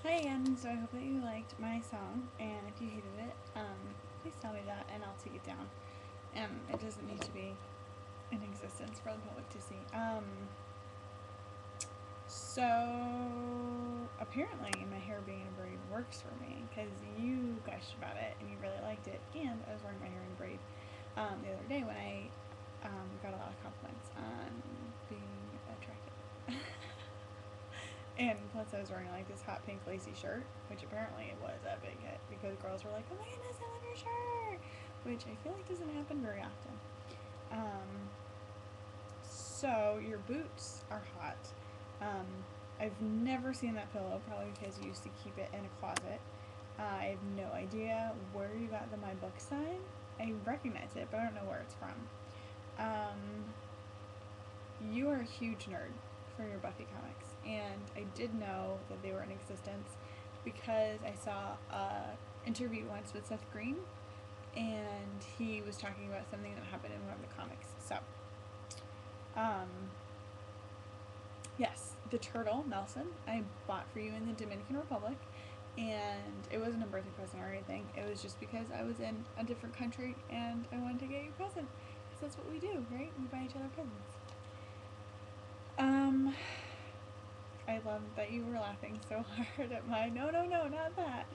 Hi again, so I hope that you liked my song, and if you hated it, please tell me that and I'll take it down. And it doesn't need to be in existence for the public to see. So apparently my hair being in a braid works for me, because you gushed about it and you really liked it, and I was wearing my hair in a braid the other day when I got a lot of compliments on being attractive. And plus, I was wearing like this hot pink lacy shirt, which apparently it was a big hit because girls were like, "Oh my goodness, I love your shirt," which I feel like doesn't happen very often. So your boots are hot. Um, I've never seen that pillow, probably because you used to keep it in a closet. I have no idea where you got the My Book sign. I recognize it, but I don't know where it's from. You are a huge nerd for your Buffy comics, and I did know that they were in existence because I saw a interview once with Seth Green, and he was talking about something that happened in one of the comics. So, um, yes, the turtle Nelson I bought for you in the Dominican Republic, and it wasn't a birthday present or anything. It was just because I was in a different country and I wanted to get you a present. Because that's what we do, right? We buy each other presents. Um, I love that you were laughing so hard at my no, no, no, not that.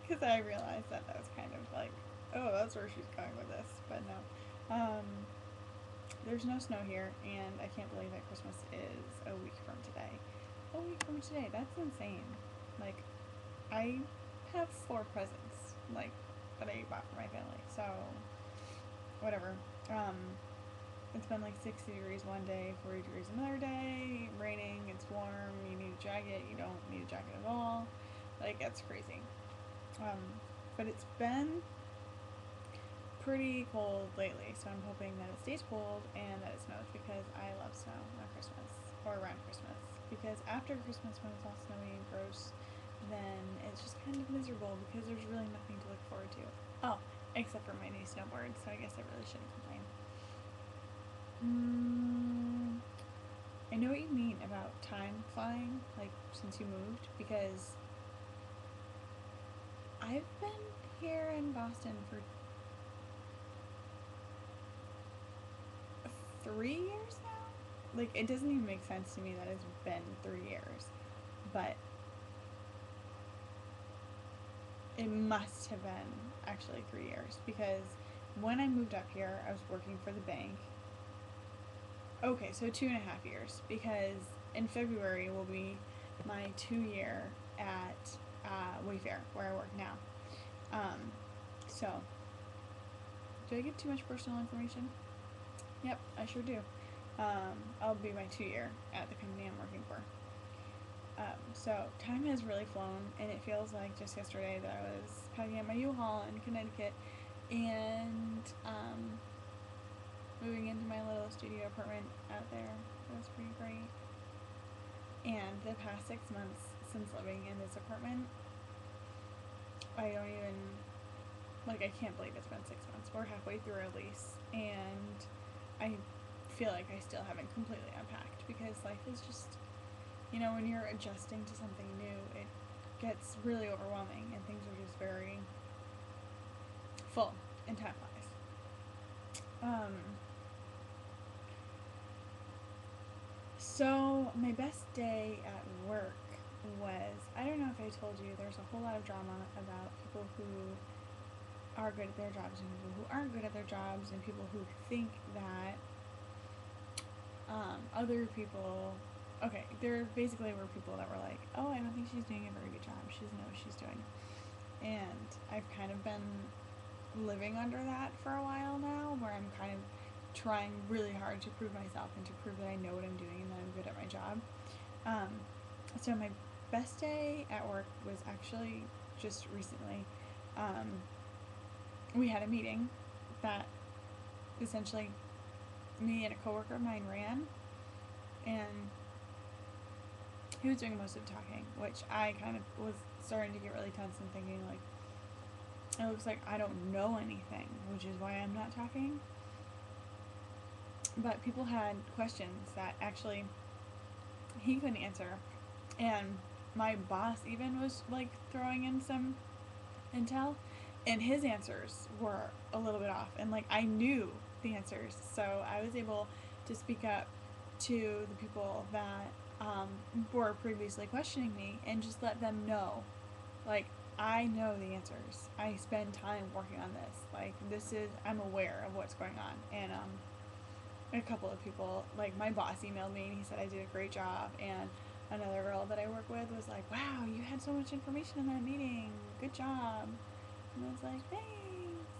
Because I realized that was kind of like, oh, that's where she's going with this. But no. There's no snow here, and I can't believe that Christmas is a week from today. A week from today? That's insane. Like, I have 4 presents, like, that I bought for my family. So, whatever. Um, it's been like 60 degrees one day, 40 degrees another day, raining, it's warm, you need a jacket, you don't need a jacket at all. Like, it's crazy. Um, but it's been pretty cold lately, so I'm hoping that it stays cold and that it snows because I love snow on Christmas or around Christmas. Because after Christmas, when it's all snowy and gross, then it's just kind of miserable because there's really nothing to look forward to. Oh, except for my new snowboard, so I guess I really shouldn't complain. I know what you mean about time flying, like since you moved, because I've been here in Boston for 3 years now. Like, it doesn't even make sense to me that it's been 3 years, but it must have been actually 3 years because when I moved up here, I was working for the bank. Okay, so 2.5 years because in February will be my 2 year at Wayfair where I work now. Um, so, do I give too much personal information? Yep, I sure do. I'll be my 2 year at the company I'm working for. So time has really flown, and it feels like just yesterday that I was packing up my U-Haul in Connecticut and moving into my little studio apartment out there. It was pretty great. And the past 6 months since living in this apartment, I don't even, like, I can't believe it's been 6 months. We're halfway through our lease, and I feel like I still haven't completely unpacked because life is just, when you're adjusting to something new, it gets really overwhelming and things are just very full and time flies. So my best day at work was, I don't know if I told you, there's a whole lot of drama about people who are good at their jobs and people who aren't good at their jobs and people who think that other people, okay, there basically were people that were like, oh, I don't think she's doing a very good job, she doesn't know what she's doing. And I've kind of been living under that for a while now, where I'm kind of trying really hard to prove myself and to prove that I know what I'm doing and that I'm good at my job. So my best day at work was actually just recently. We had a meeting that essentially me and a coworker of mine ran, and he was doing most of the talking, which I kind of was starting to get really tense and thinking, like, it looks like I don't know anything, which is why I'm not talking. But people had questions that actually he couldn't answer, and my boss even was like throwing in some intel, and his answers were a little bit off, and like I knew the answers, so I was able to speak up to the people that were previously questioning me and just let them know, like, I know the answers. I spend time working on this. Like, this is, I'm aware of what's going on. And a couple of people, like my boss emailed me and he said I did a great job, and another girl that I work with was like, wow, you had so much information in that meeting, good job. And I was like, thanks,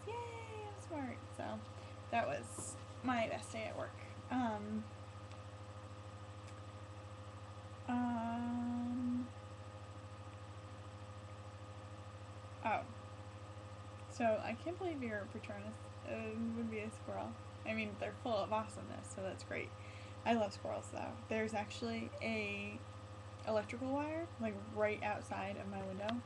yay, I'm smart. So that was my best day at work. Oh, so I can't believe your Patronus would be a squirrel. I mean, they're full of awesomeness, so that's great. I love squirrels though. There's actually a electrical wire like right outside of my window.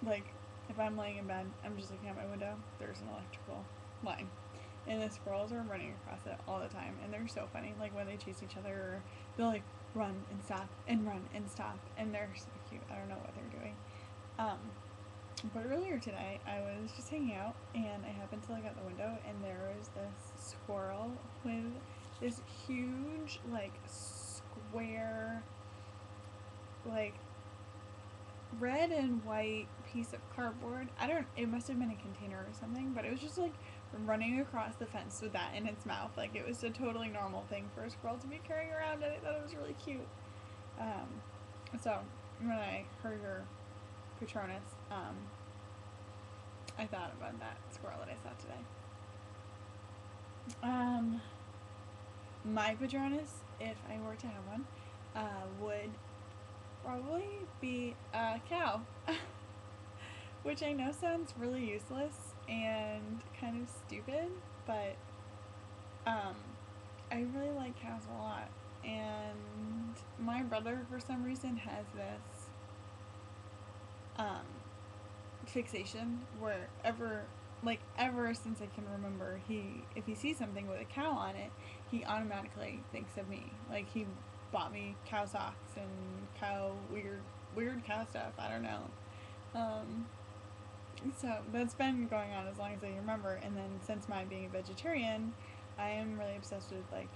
Like, if I'm laying in bed, I'm just looking out my window, there's an electrical line. And the squirrels are running across it all the time, and they're so funny. Like, when they chase each other, or they'll like run and stop and run and stop, and they're so cute. I don't know what they're doing. But earlier today, I was just hanging out, and I happened to look out the window, and there was this squirrel with this huge, like, square, like, red and white piece of cardboard. It must have been a container or something, but it was just, like, running across the fence with that in its mouth. Like, it was a totally normal thing for a squirrel to be carrying around, and I thought it was really cute. So, when I heard your Patronus, I thought about that squirrel that I saw today. My Patronus, if I were to have one, would probably be a cow. Which I know sounds really useless and kind of stupid, but I really like cows a lot. And my brother, for some reason, has this fixation where ever since I can remember, if he sees something with a cow on it, he automatically thinks of me. Like, he bought me cow socks and weird cow stuff. I don't know. So that's been going on as long as I remember. And then since my being a vegetarian, I am really obsessed with like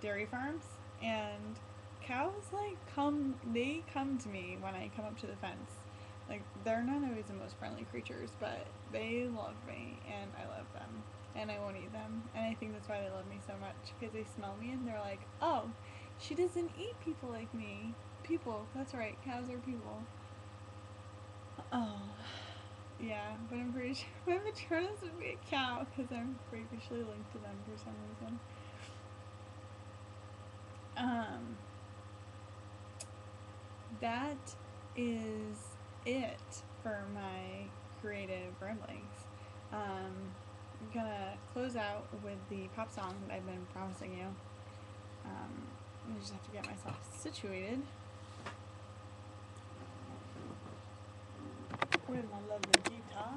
dairy farms, and cows come to me when I come up to the fence. Like, they're not always the most friendly creatures, but they love me, and I love them, and I won't eat them. And I think that's why they love me so much, because they smell me and they're like, oh, she doesn't eat people like me. People, that's right, cows are people. Oh, yeah, but I'm pretty sure my Patronus would be a cow, because I'm freakishly linked to them for some reason. That is it for my creative ramblings. I'm gonna close out with the pop song that I've been promising you. I just have to get myself situated with my lovely guitar.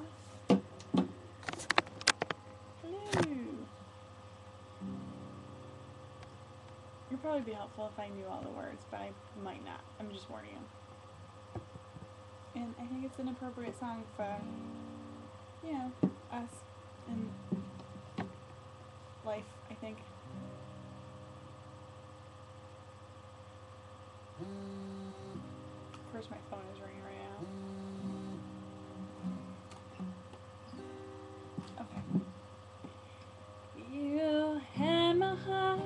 Hello. It'd probably be helpful if I knew all the words, but I might not. I'm just warning you. And I think it's an appropriate song for, us and life, I think. Of course, my phone is ringing right now. Okay. You had my heart.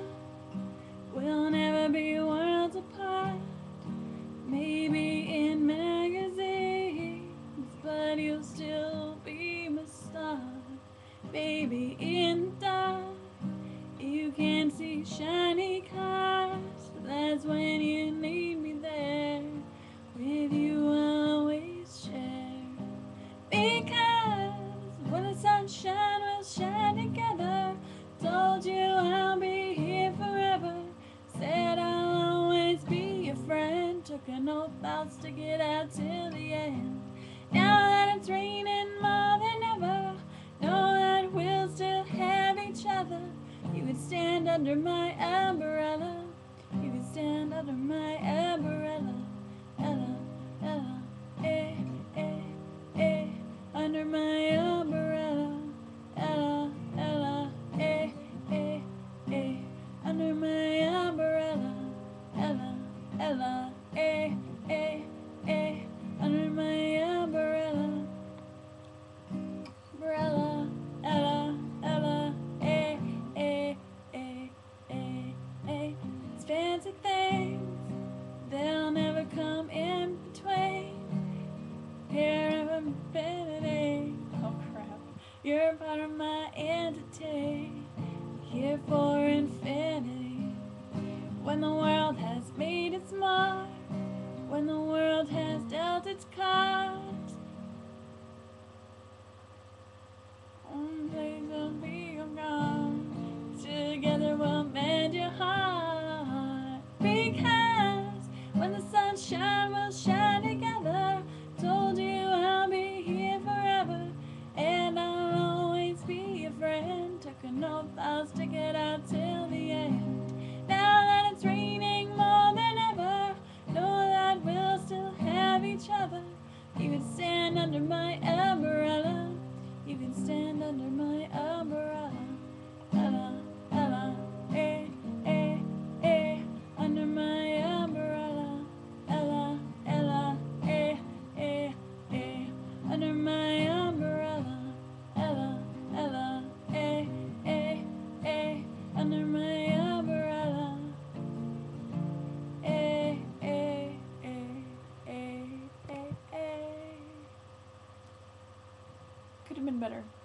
We'll never be worlds apart. Maybe in magazines, but you'll still be my star. Baby, in the dark, you can see shiny cars. That's when you need me there. With you I'll always share. Because when the sun shines, we'll shine together. Told you I'll be here forever. Said I'll always be your friend. Took an oath I'll stick it out till the end. Now that it's raining more than ever, know that we'll still have each other. You could stand under my umbrella. You could stand under my umbrella. getting better.